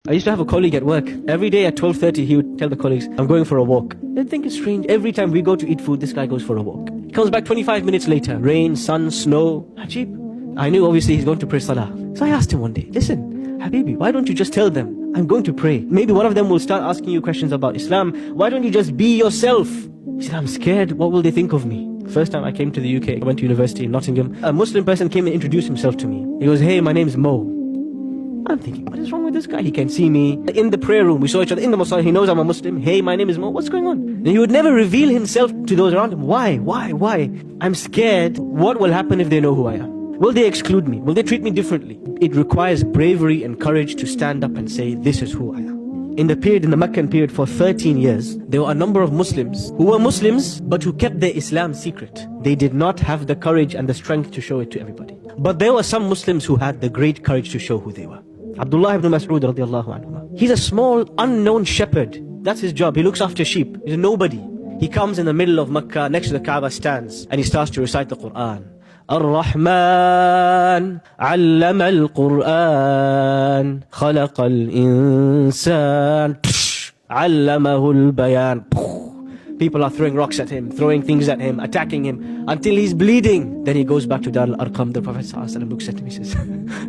I used to have a colleague at work. Every day at 12:30, he would tell the colleagues, I'm going for a walk. They'd think it's strange. Every time we go to eat food, this guy goes for a walk. He comes back 25 minutes later. Rain, sun, snow. Ajib. I knew obviously he's going to pray salah. So I asked him one day, listen, Habibi, why don't you just tell them, I'm going to pray. Maybe one of them will start asking you questions about Islam. Why don't you just be yourself? He said, I'm scared. What will they think of me? First time I came to the UK, I went to university in Nottingham. A Muslim person came and introduced himself to me. He goes, hey, my name's Mo. I'm thinking, what is wrong with this guy? He can't see me. In the prayer room, we saw each other in the mosque. He knows I'm a Muslim. Hey, my name is Mo. What's going on? And he would never reveal himself to those around him. Why? I'm scared. What will happen if they know who I am? Will they exclude me? Will they treat me differently? It requires bravery and courage to stand up and say, this is who I am. In the Meccan period for 13 years, there were a number of Muslims who were Muslims, but who kept their Islam secret. They did not have the courage and the strength to show it to everybody. But there were some Muslims who had the great courage to show who they were. Abdullah ibn Mas'ud radiallahu anhu. He's a small, unknown shepherd. That's his job. He looks after sheep. He's a nobody. He comes in the middle of Mecca, next to the Kaaba, stands, and he starts to recite the Quran. Ar-Rahman, allama al-Quran, khalaqa al-insan, allamahu al-bayan. People are throwing rocks at him, throwing things at him, attacking him, until he's bleeding. Then he goes back to Dar al-Arqam. The Prophet ﷺ looks at him, he says,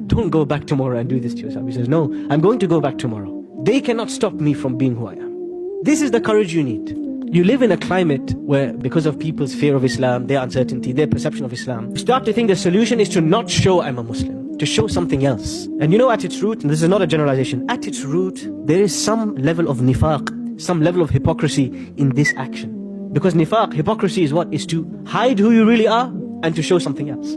don't go back tomorrow and do this to yourself. He says, no, I'm going to go back tomorrow. They cannot stop me from being who I am. This is the courage you need. You live in a climate where, because of people's fear of Islam, their uncertainty, their perception of Islam, you start to think the solution is to not show I'm a Muslim, to show something else. And you know, at its root, and this is not a generalization, at its root, there is some level of nifaq, some level of hypocrisy in this action. Because nifaq, hypocrisy is what? Is to hide who you really are and to show something else.